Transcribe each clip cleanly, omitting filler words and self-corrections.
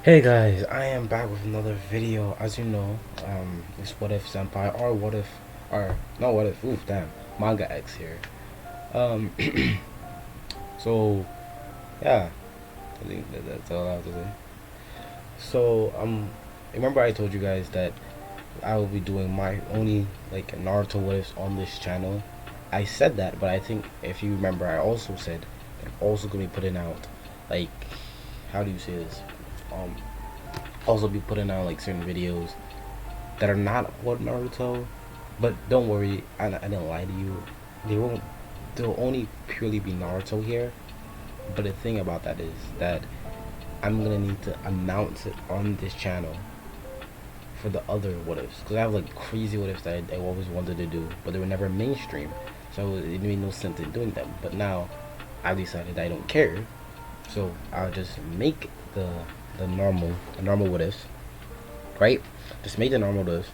Hey guys, I am back with another video. As you know, it's What If Senpai or What If or no What If oof damn Manga X here. Um so yeah, I think that's all I have to say. So remember I told you guys that I will be doing my only like Naruto What Ifs on this channel. I said that, but I think if you remember I also said that I'm also gonna be putting out like how do you say this? Um also be putting out like certain videos that are not what Naruto, but don't worry, I didn't lie to you. They won't. They'll only purely be Naruto here. But the thing about that is that I'm gonna need to announce it on this channel for the other what ifs, because I have like crazy what ifs that I always wanted to do, but they were never mainstream, so it made no sense in doing them. But now I've decided I don't care, so I'll just make the normal what ifs, right? Just make the normal what ifs,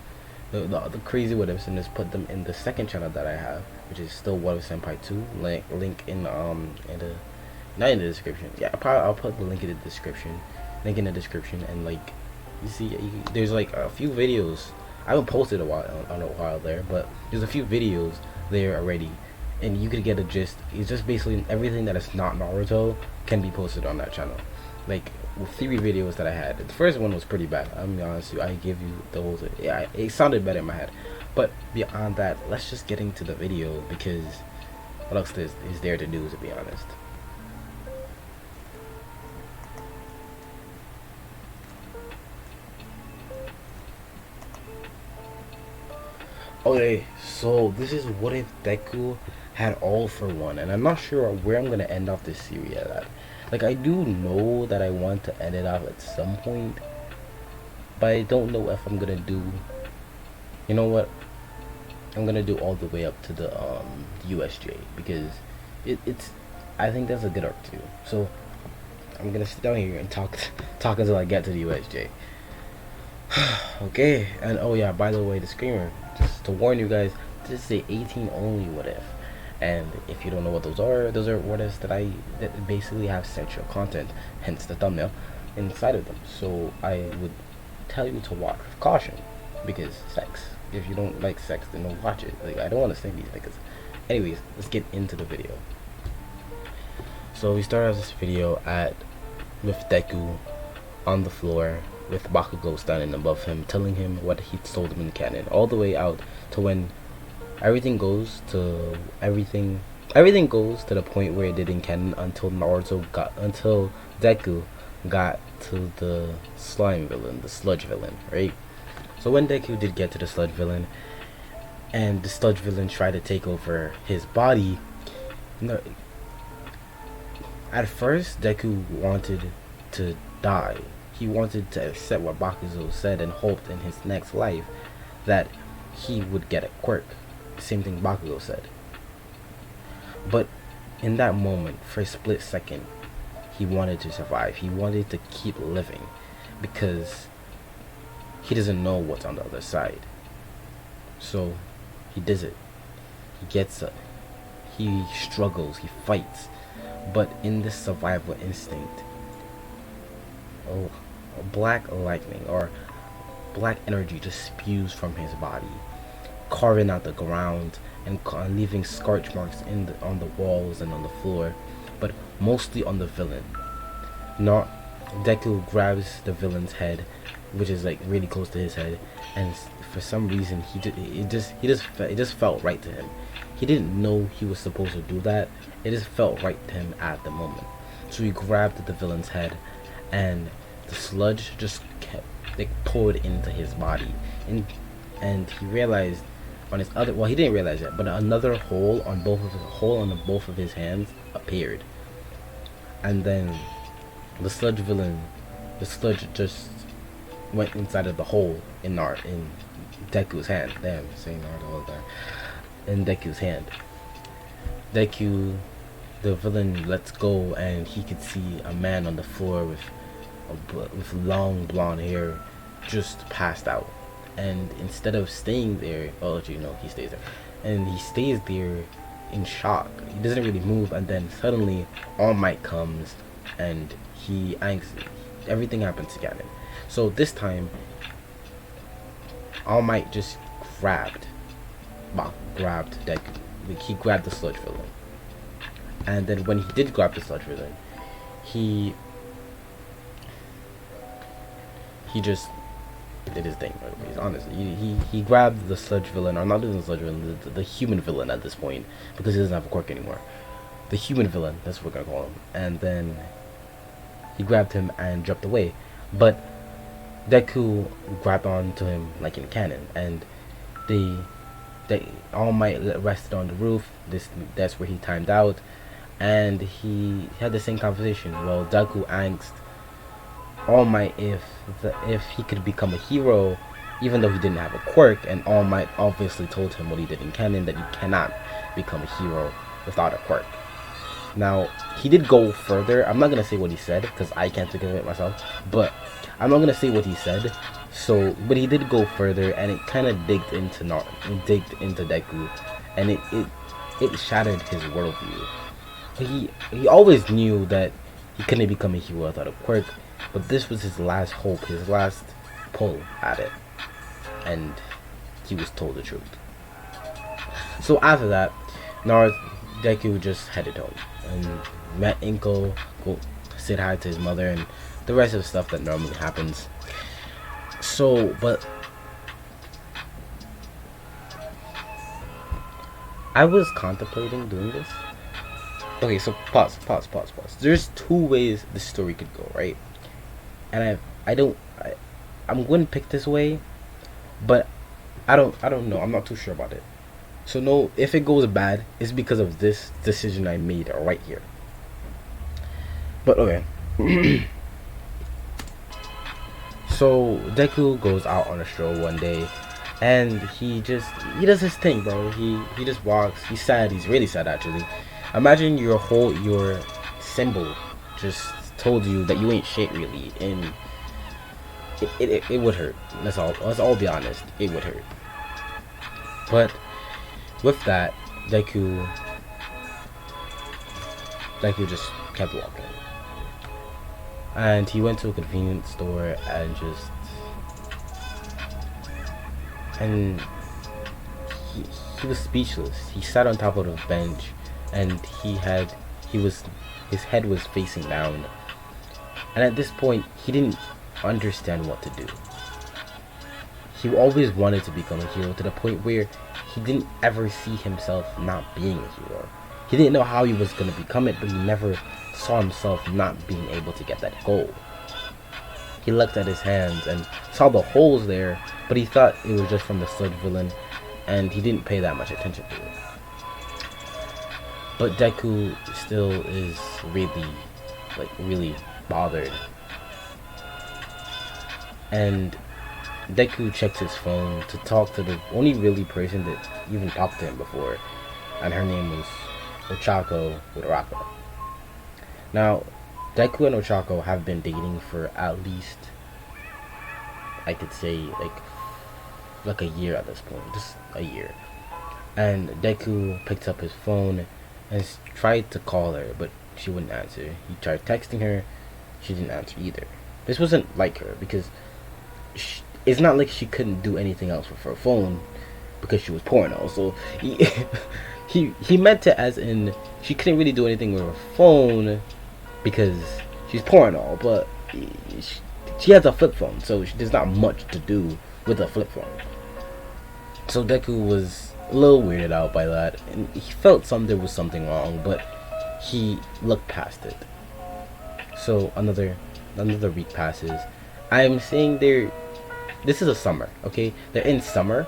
the crazy what ifs, and just put them in the second channel that I have, which is still What If Senpai 2. Link in the not in the description. Yeah, I'll put the link in the description. Link in the description, and like you see, there's like a few videos. I haven't posted on a while there, but there's a few videos there already, and you could get a gist. It's just basically everything that is not Naruto can be posted on that channel. Like with 3 videos that I had, the first one was pretty bad. I'm gonna be honest with you. I give you the whole thing. Yeah, it sounded better in my head. But beyond that, let's just get into the video, because what else is there to do, to be honest. Okay, so this is what if Deku had all for one, and I'm not sure where I'm gonna end off this series at. Like, I do know that I want to end it off at some point, but I don't know if I'm gonna do. You know what? I'm gonna do all the way up to the USJ, because it's. I think that's a good arc too. So I'm gonna sit down here and talk until I get to the USJ. Okay, and oh yeah, by the way, disclaimer, just to warn you guys, this is a 18 only what if, and if you don't know what those are what ifs that basically have sexual content, hence the thumbnail inside of them. So I would tell you to watch with caution, because sex. If you don't like sex, then don't watch it. Like, I don't want to say these niggas. Anyways, let's get into the video. So we start out this video with Deku on the floor, with Bakugo standing above him, telling him what he told him in canon, all the way out to when everything goes to the point where it did in canon, until Deku got to the slime villain, the sludge villain, right? So when Deku did get to the sludge villain, and the sludge villain tried to take over his body, no, at first Deku wanted to die. He wanted to accept what Bakugo said and hoped in his next life that he would get a quirk. Same thing Bakugo said. But in that moment, for a split second, he wanted to survive. He wanted to keep living, because he doesn't know what's on the other side. So he does it. He gets up. He struggles. He fights. But in this survival instinct, oh, black lightning or black energy just spews from his body, carving out the ground and leaving scorch marks on the walls and on the floor, but mostly on the villain. Not Deku grabs the villain's head, which is like really close to his head, and for some reason it just felt right to him. He didn't know he was supposed to do that. It just felt right to him at the moment. So he grabbed the villain's head, and the sludge just kept like poured into his body, and he realized on his other, well, he didn't realize that, but another hole on both of his hands appeared, and then the sludge just went inside of the hole in Deku's hand. Damn, saying Naruto all the time. In Deku's hand. Deku, the villain, lets go, and he could see a man on the floor with long blonde hair, just passed out. And instead of staying there, well, you know, he stays there, and he stays there in shock. He doesn't really move, and then suddenly All Might comes, and everything happens to Ganon. So this time, All Might just grabbed Deku. Like, he grabbed the sludge villain. And then when he did grab the sludge villain, he just did his thing. Anyways, honestly, he grabbed the sludge villain, or not even the sludge villain, the human villain at this point, because he doesn't have a quirk anymore. The human villain, that's what we're gonna call him. And then he grabbed him and jumped away, but Deku grabbed onto him like in canon, and they All Might rested on the roof. That's where he timed out, and he had the same conversation. Well, Deku asked All Might if he could become a hero, even though he didn't have a quirk, and All Might obviously told him what he did in canon, that you cannot become a hero without a quirk. Now, he did go further. I'm not gonna say what he said because I can't think of it myself, but I'm not gonna say what he said. So, but he did go further, and it kind of digged into Deku, and it shattered his worldview. He always knew that he couldn't become a hero without a quirk, but this was his last hope, his last pull at it, and he was told the truth. So after that, Deku just headed home and met Inko, go said hi to his mother, and the rest of the stuff that normally happens. So, but I was contemplating doing this. Okay, so pause. There's two ways the story could go, right? And I'm going to pick this way, but I don't know. I'm not too sure about it. So no, if it goes bad, it's because of this decision I made right here. But okay. So Deku goes out on a stroll one day, and he does his thing, bro. He just walks. He's sad. He's really sad, actually. Imagine your symbol just told you that you ain't shit, really, and it would hurt. Let's all be honest. It would hurt. But with that, Deku just kept walking. And he went to a convenience store and he was speechless. He sat on top of the bench, and his head was facing down. And at this point, he didn't understand what to do. He always wanted to become a hero, to the point where he didn't ever see himself not being a hero. He didn't know how he was going to become it, but he never saw himself not being able to get that goal. He looked at his hands and saw the holes there, but he thought it was just from the sludge villain, and he didn't pay that much attention to it. But Deku still is really bothered. And Deku checks his phone to talk to the only really person that even talked to him before, and her name was Ochako Uraraka. Now, Deku and Ochako have been dating for at least, I could say, like a year at this point, just a year. And Deku picked up his phone and tried to call her, but she wouldn't answer. He tried texting her, she didn't answer either. This wasn't like her, because it's not like she couldn't do anything else with her phone, because she was porno. So he meant it as in she couldn't really do anything with her phone because she's porno, but she has a flip phone, so there's not much to do with a flip phone. So Deku was a little weirded out by that, and he felt there was something wrong, but he looked past it. So another week passes. I'm saying this is a summer, okay? They're in summer,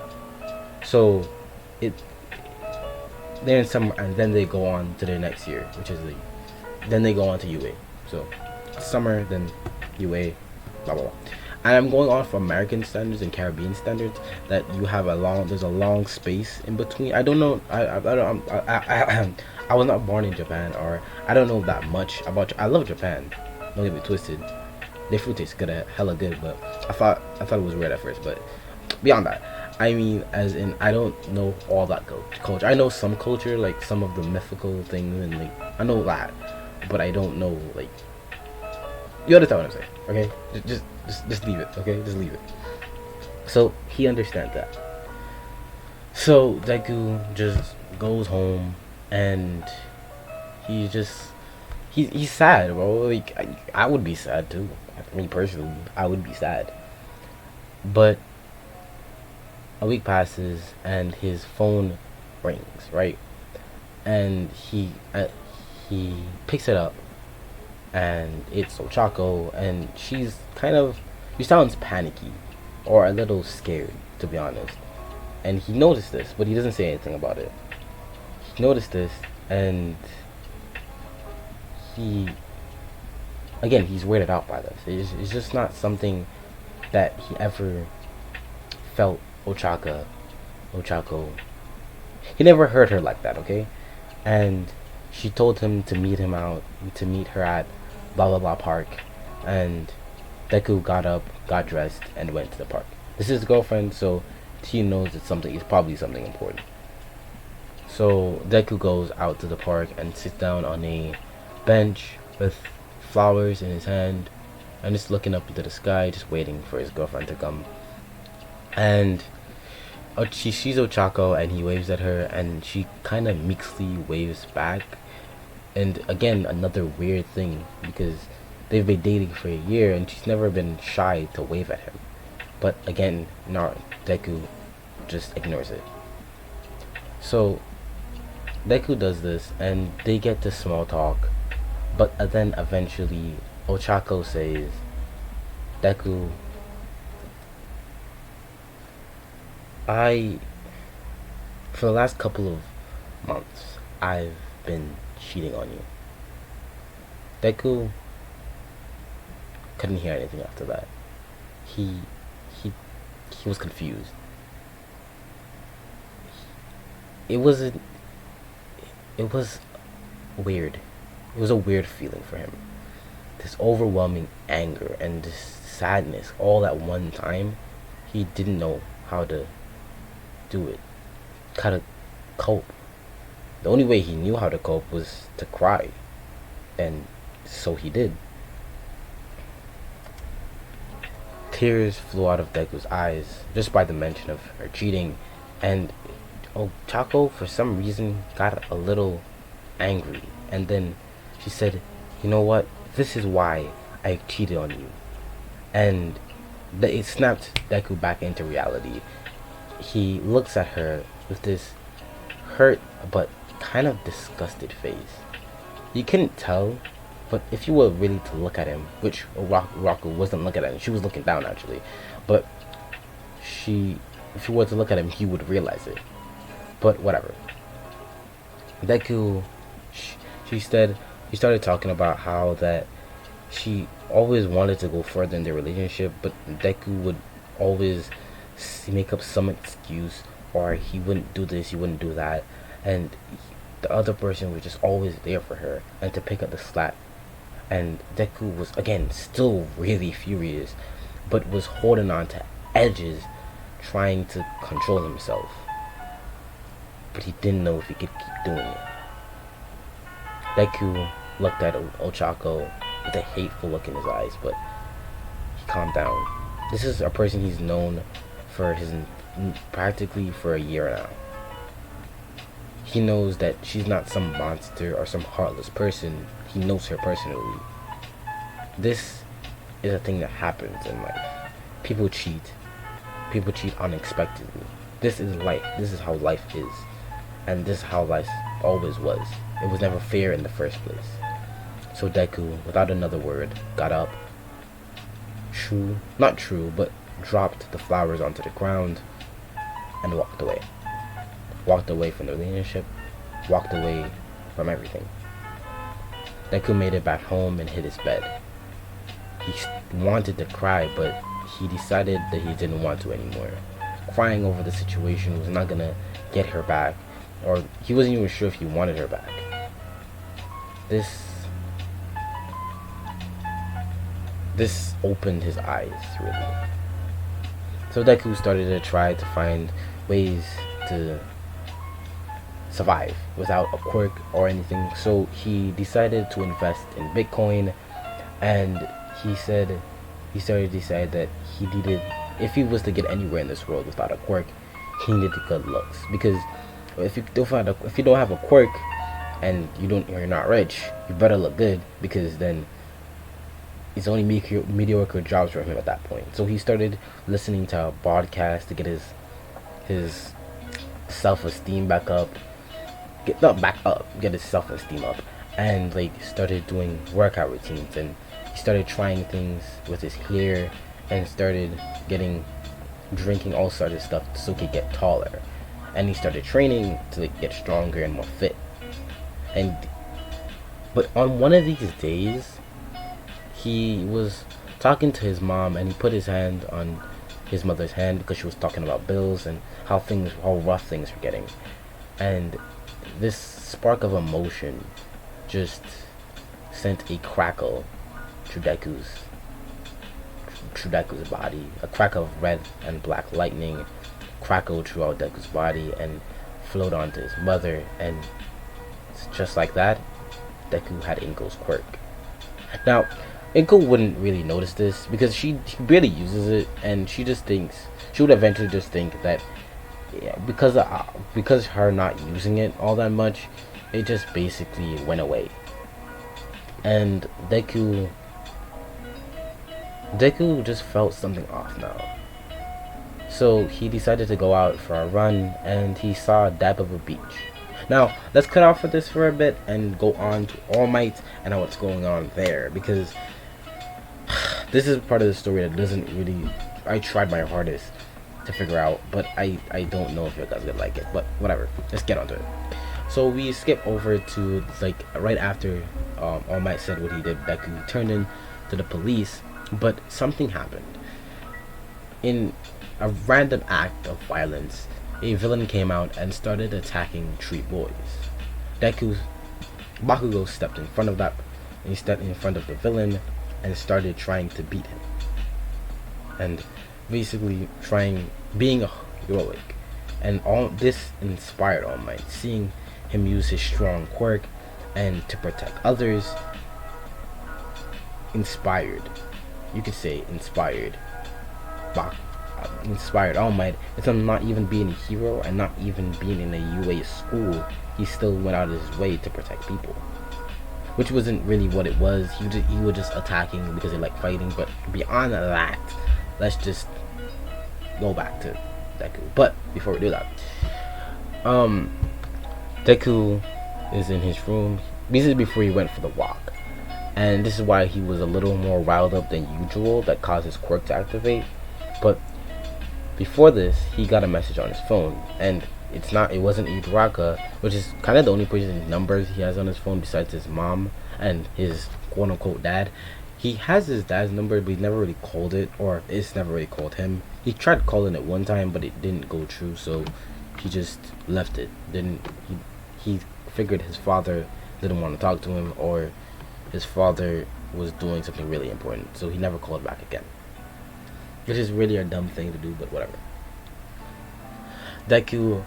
so they're in summer, and then they go on to their next year, which is then they go on to UA. So summer, then UA, blah blah blah. And I'm going off American standards and Caribbean standards, that there's a long space in between. I don't know. I was not born in Japan, or I don't know that much about. I love Japan. Don't get me twisted. Their food tastes good, hella good, but I thought it was weird at first. But beyond that, I mean, as in, I don't know all that culture. I know some culture, like some of the mythical things, and I know that, but I don't know You understand what I'm saying, okay? Just leave it, okay? Just leave it. So he understands that. So Deku just goes home, and he just he's sad, bro. Like I would be sad too. Me personally, I would be sad. But a week passes, and his phone rings, right? And he picks it up, and it's Ochako, and she sounds panicky or a little scared, to be honest. And he noticed this, but he doesn't say anything about it. He noticed this, and he again he's weirded out by this. It's just not something that he ever felt Ochako. He never heard her like that, okay? And she told him to meet her at blah blah blah park, and Deku got up, got dressed, and went to the park. This is his girlfriend, so he knows it's probably something important. So Deku goes out to the park and sits down on a bench with flowers in his hand and just looking up into the sky, just waiting for his girlfriend to come. And she sees Ochako, and he waves at her, and she kind of meekly waves back. And again, another weird thing, because they've been dating for a year and she's never been shy to wave at him. But again, Deku just ignores it. So Deku does this, and they get to small talk, but then eventually Ochako says, Deku, for the last couple of months, I've been cheating on you. Deku couldn't hear anything after that. He was confused. It was weird. It was a weird feeling for him. This overwhelming anger and this sadness all at one time. He didn't know how to do it. How to cope. The only way he knew how to cope was to cry. And so he did. Tears flew out of Deku's eyes just by the mention of her cheating, and Ochako for some reason got a little angry, and then she said, you know what, this is why I cheated on you. And it snapped Deku back into reality. He looks at her with this hurt but kind of disgusted face. You couldn't tell, but if you were really to look at him, which Raku wasn't looking at him, she was looking down actually, but if you were to look at him, he would realize it. But whatever. Deku, she started talking about how that she always wanted to go further in their relationship, but Deku would always make up some excuse, or he wouldn't do this, he wouldn't do that, and the other person was just always there for her and to pick up the slack. And Deku was again still really furious, but was holding on to edges, trying to control himself. But he didn't know if he could keep doing it. Deku looked at Ochako with a hateful look in his eyes, but he calmed down. This is a person he's known for practically for a year now. He knows that she's not some monster or some heartless person. He knows her personally. This is a thing that happens in life. People cheat. People cheat unexpectedly. This is life. This is how life is. And this is how life always was. It was never fair in the first place. So Deku, without another word, got up. But dropped the flowers onto the ground and walked away. Walked away from the relationship. Walked away from everything. Deku made it back home and hit his bed. He wanted to cry, but he decided that he didn't want to anymore. Crying over the situation was not gonna get her back, or he wasn't even sure if he wanted her back. This opened his eyes, really. So Deku started to try to find ways to survive without a quirk or anything. So he decided to invest in Bitcoin, and he said he started to decide that he needed, if he was to get anywhere in this world without a quirk, he needed good looks. Because if you don't have a quirk and you're not rich, you better look good, because then it's only mediocre jobs for him at that point. So he started listening to podcasts to get his self-esteem back up, get his self-esteem up, and like started doing workout routines, and he started trying things with his hair, and started drinking all sorts of stuff so he could get taller, and he started training to like get stronger and more fit. And but on one of these days, he was talking to his mom, and he put his hand on his mother's hand because she was talking about bills and how rough things were getting. And this spark of emotion just sent a crackle through Deku's body. A crack of red and black lightning crackled throughout Deku's body and flowed onto his mother, and just like that, Deku had Inko's quirk. Now, Inko wouldn't really notice this because she barely uses it, and she would eventually just think that, yeah, because her not using it all that much, it just basically went away. And Deku just felt something off now. So he decided to go out for a run, and he saw Dababa Beach. Now, let's cut off for this for a bit and go on to All Might and what's going on there, because this is part of the story that doesn't really, I tried my hardest to figure out, but I don't know if you guys would like it, but whatever, let's get onto it. So we skip over to like right after All Might said what he did. Deku turned in to the police, but something happened. In a random act of violence, a villain came out and started attacking 3 boys. Bakugo stepped in front of that, and he stepped in front of the villain and started trying to beat him, and basically being heroic. And all this inspired All Might, seeing him use his strong quirk and to protect others. Inspired All Might into not even being a hero and not even being in a UA school. He still went out of his way to protect people, which wasn't really what it was. He was just attacking because he liked fighting. But beyond that, let's just go back to Deku. But before we do that, Deku is in his room. This is before he went for the walk, and this is why he was a little more riled up than usual. That caused his quirk to activate. But before this, he got a message on his phone, and it wasn't Uraraka, which is kind of the only person's numbers he has on his phone besides his mom and his quote-unquote dad. He has his dad's number, but he never really called it, or it's never really called him. He tried calling it one time, but it didn't go through, so he just left it. He figured his father didn't want to talk to him, or his father was doing something really important, so he never called back again. Which is really a dumb thing to do, but whatever. Deku.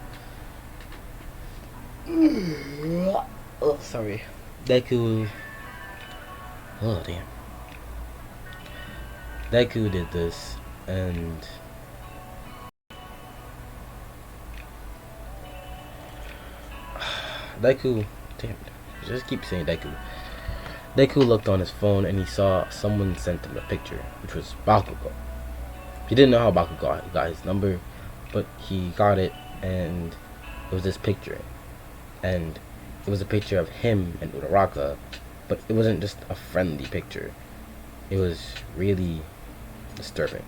Oh, sorry. Deku. Oh, damn. Deku did this, and Deku. Damn. I just keep saying Deku. Deku looked on his phone and he saw someone sent him a picture, which was Bakugo. He didn't know how Bakugo got his number, but he got it, and it was this picture. And it was a picture of him and Uraraka, but it wasn't just a friendly picture. It was really disturbing.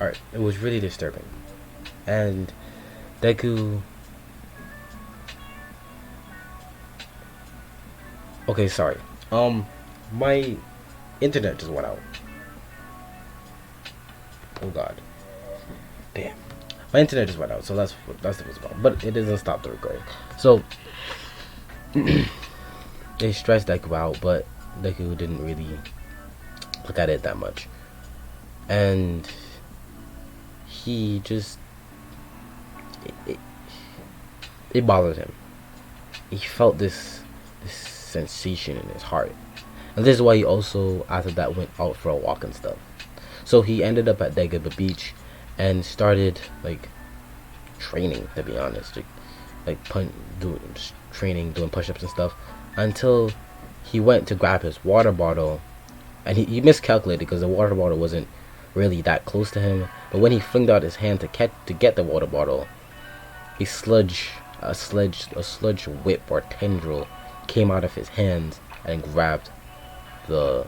Alright, it was really disturbing. And Deku. Okay, sorry. My internet just went out. Oh god. Damn. My internet just went out, so that's what's going on. But it doesn't stop the recording. So they stressed Deku out, but Deku didn't really look at it that much, and he just it bothered him. He felt this sensation in his heart, and this is why he also after that went out for a walk and stuff. So he ended up at Dagobah Beach and started like training, to be honest, doing training, doing push-ups and stuff, until he went to grab his water bottle, and he miscalculated because the water bottle wasn't really that close to him. But when he flinged out his hand to get the water bottle, a sludge whip or tendril came out of his hands and grabbed the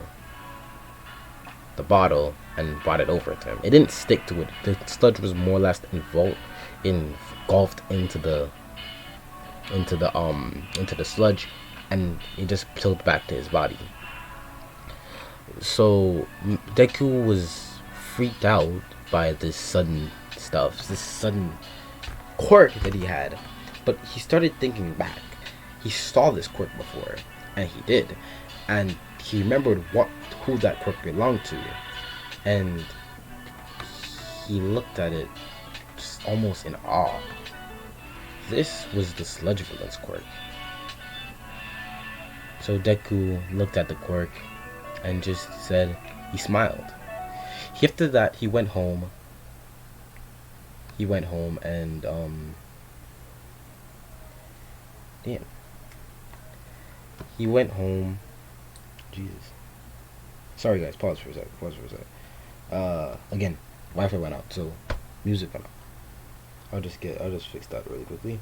bottle and brought it over to him. It didn't stick to it. The sludge was more or less engulfed into the sludge, and it just peeled back to his body. So Deku was freaked out by this sudden quirk that he had. But he started thinking back. He saw this quirk before, and he did, and he remembered who that quirk belonged to, and he looked at it just almost in awe. This was the Sludge Villain's quirk. So Deku looked at the quirk and just said, he smiled. After that, he went home. And damn. He went home. Jesus. Sorry guys, pause for a sec. Again, Wi-Fi went out, so music went out. I'll just fix that really quickly.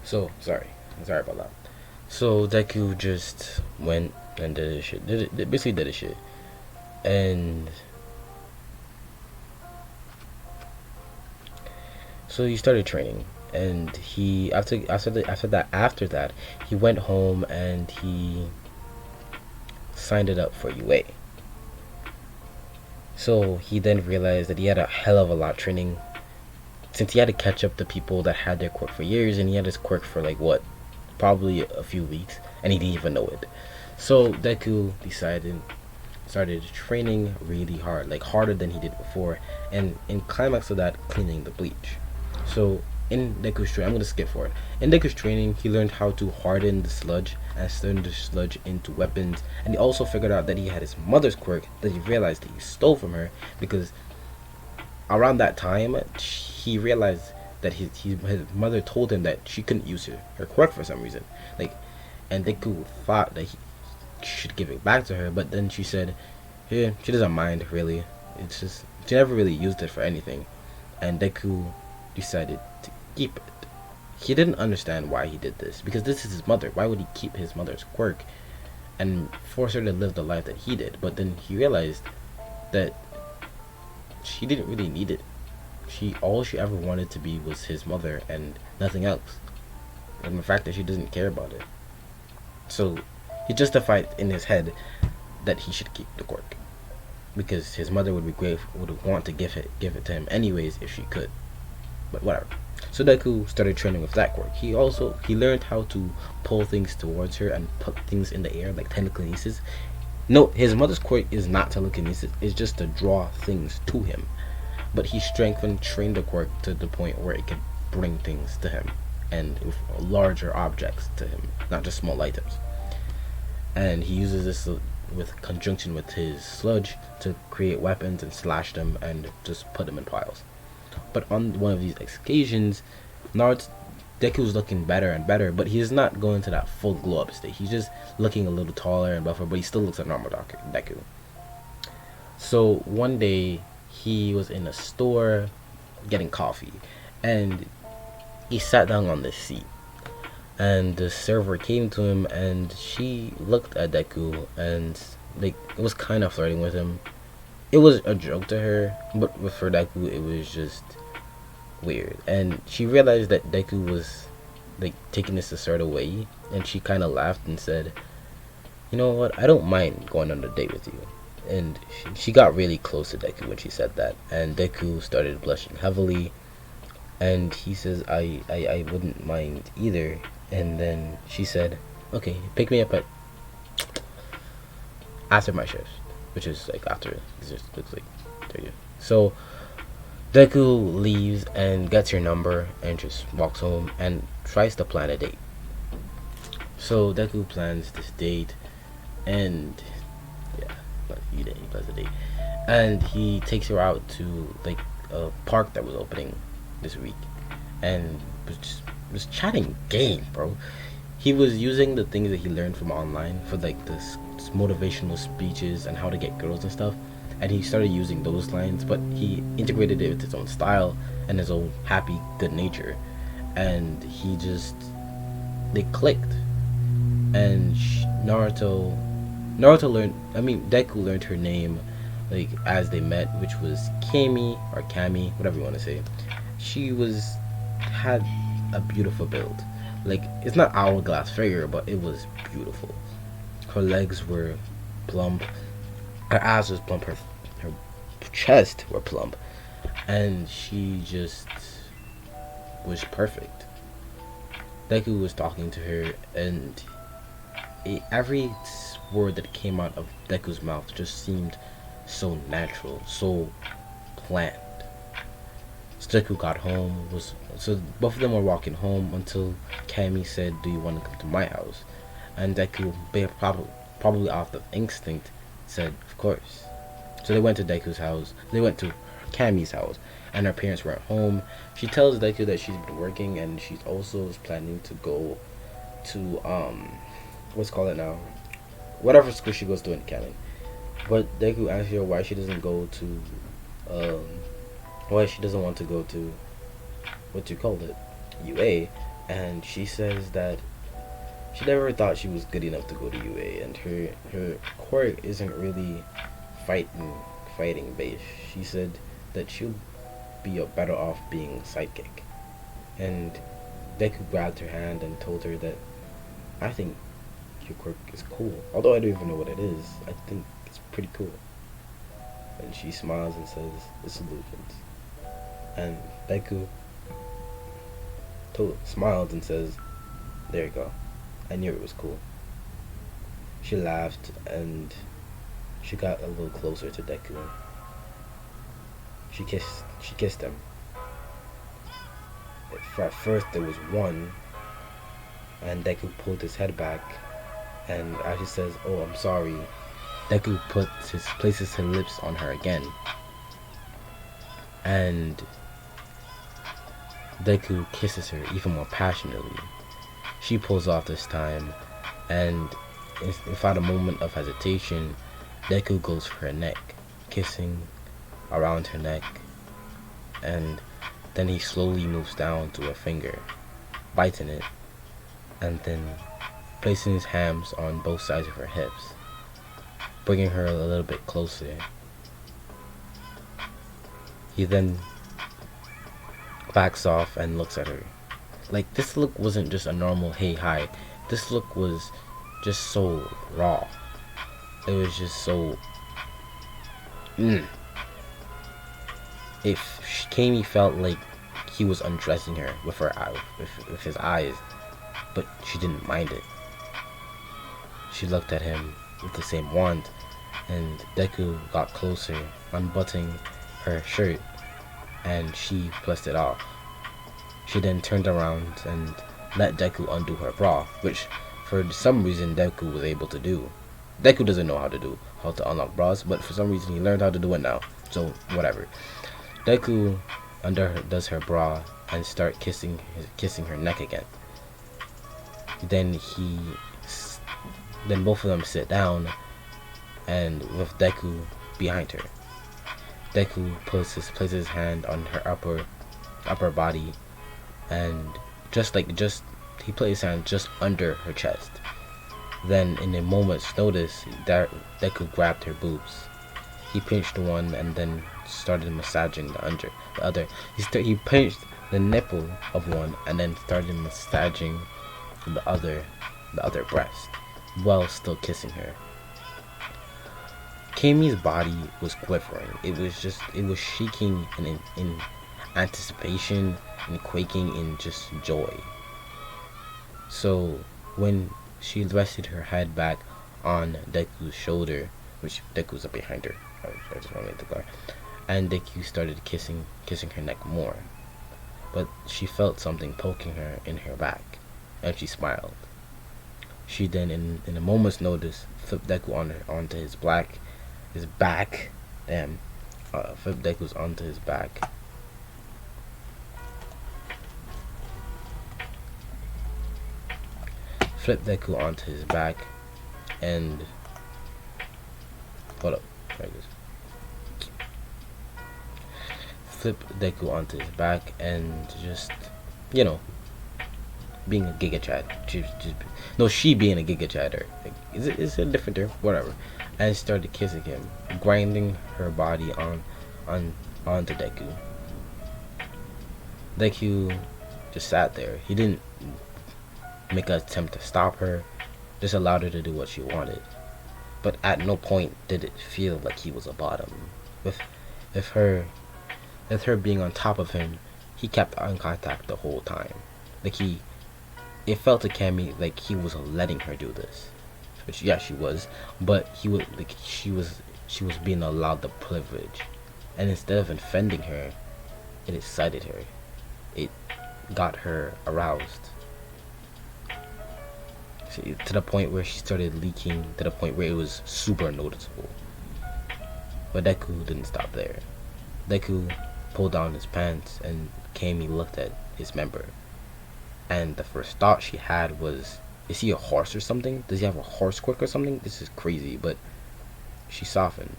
So sorry about that. So Deku just went and did his shit. Basically did his shit, and so he started training. And he after that he went home and he signed it up for UA. So he then realized that he had a hell of a lot of training, since he had to catch up to people that had their quirk for years, and he had his quirk for like what, probably a few weeks, and he didn't even know it. So Deku started training really hard, like harder than he did before, and in climax of that, cleaning the bleach. So in Deku's training, I'm gonna skip forward. In Deku's training, he learned how to harden the sludge and turn the sludge into weapons, and he also figured out that he had his mother's quirk that he realized that he stole from her, because around that time he realized that his mother told him that she couldn't use her quirk for some reason, and Deku thought that he should give it back to her, but then she said, yeah, she doesn't mind really, it's just she never really used it for anything, and Deku decided to keep it. He didn't understand why he did this, because this is his mother. Why would he keep his mother's quirk and force her to live the life that he did? But then he realized that she didn't really need it. All she ever wanted to be was his mother and nothing else, and the fact that she doesn't care about it. So he justified in his head that he should keep the quirk, because his mother would want to give it to him anyways if she could. But whatever. So Deku started training with that quirk. He learned how to pull things towards her and put things in the air, like telekinesis. No, his mother's quirk is not telekinesis, it's just to draw things to him. But he trained the quirk to the point where it could bring things to him, and larger objects to him, not just small items. And he uses this with conjunction with his sludge to create weapons and slash them and just put them in piles. But on one of these occasions, Naruto Deku's looking better and better, but he's not going to that full glow up state. He's just looking a little taller and buffer, but he still looks like normal Deku. So one day he was in a store getting coffee, and he sat down on the seat, and the server came to him, and she looked at Deku, and like it was kind of flirting with him. It was a joke to her, but for Deku it was just weird. And she realized that Deku was like taking this a certain way, and she kind of laughed and said, "You know what? I don't mind going on a date with you." And she got really close to Deku when she said that, and Deku started blushing heavily, and he says, I wouldn't mind either. And then she said, "Okay, pick me up at after my shift," which is like after it just looks like 30. So Deku leaves and gets her number and just walks home and tries to plan a date. So Deku plans this date, and yeah, but he plans a date, and he takes her out to like a park that was opening this week, and was chatting game, bro. He was using the things that he learned from online for like this motivational speeches and how to get girls and stuff, and he started using those lines, but he integrated it with his own style and his own happy good nature, and they clicked. And Naruto learned, Deku learned her name like as they met, which was Kami or Kami, whatever you want to say. She had a beautiful build. Like, it's not hourglass figure, but it was beautiful. Her legs were plump, her ass was plump, her chest were plump, and she just was perfect. Deku was talking to her, and every word that came out of Deku's mouth just seemed so natural, so planned. So Deku got home, so both of them were walking home until Kami said, "Do you want to come to my house?" And Deku, probably off of instinct, said, "Of course." So they went to Deku's house. They went to Kami's house, and her parents weren't home. She tells Deku that she's been working, and she also is planning to go to what's called it now, whatever school she goes to in canon. But Deku asks her why she doesn't go to why she doesn't want to go to what you called it, UA, and she says that she never thought she was good enough to go to UA, and her quirk isn't really fighting based. She said that she'll be better off being sidekick. And Deku grabbed her hand and told her that, "I think your quirk is cool, although I don't even know what it is. I think it's pretty cool." And she smiles and says, "It's illusions." And Deku smiled and says, "There you go. I knew it was cool." She laughed and she got a little closer to Deku. She kissed him. At first there was one, and Deku pulled his head back, and as she says, "Oh, I'm sorry," Deku places his lips on her again, and Deku kisses her even more passionately. She pulls off this time, and without a moment of hesitation, Deku goes for her neck, kissing around her neck, and then he slowly moves down to her finger, biting it, and then placing his hands on both sides of her hips, bringing her a little bit closer. He then backs off and looks at her. Like, this look wasn't just a normal hey hi. This look was just so raw. It was just so If Kami felt like he was undressing her with with his eyes, but she didn't mind it. She looked at him with the same want, and Deku got closer, unbuttoning her shirt, and she pressed it off. She then turned around and let Deku undo her bra, which for some reason Deku was able to do. Deku doesn't know how to unlock bras, but for some reason he learned how to do it now. So whatever. Deku does her bra and start kissing her neck again. Then then both of them sit down, and with Deku behind her. Deku places his hand on her upper body, and he placed his hand just under her chest. Then in a moment's notice, Deku grabbed her boobs. He pinched one and then started massaging the other. He pinched the nipple of one and then started massaging the other breast while still kissing her. Kami's body was quivering. It was shaking in anticipation and quaking in just joy. So when she rested her head back on Deku's shoulder, which Deku's up behind her, I just want to make the clear, and Deku started kissing her neck more, but she felt something poking her in her back, and she smiled. She then, in a moment's notice, flipped Deku onto his back. Flipped Deku's onto his back. Flipped Deku onto his back, and hold up, there it is. Flipped Deku onto his back and just, being a Giga Chad. She being a Giga Chatter. It's a different term, whatever. And started kissing him, grinding her body onto Deku. Deku just sat there. He didn't make an attempt to stop her, just allowed her to do what she wanted. But at no point did it feel like he was a bottom. With her being on top of him, he kept eye contact the whole time. It felt to Cammy like he was letting her do this, which yeah, she was, but she was being allowed the privilege, and instead of offending her, it excited her. It got her aroused. To the point where she started leaking, to the point where it was super noticeable. But Deku didn't stop there. Deku pulled down his pants and Cammy looked at his member. And the first thought she had was, is he a horse or something? Does he have a horse quick or something? This is crazy, but she softened.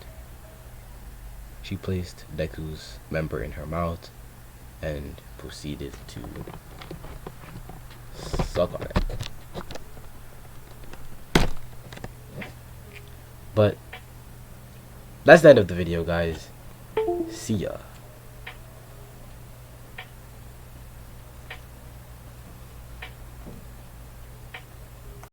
She placed Deku's member in her mouth and proceeded to suck on it. But that's the end of the video, guys. See ya.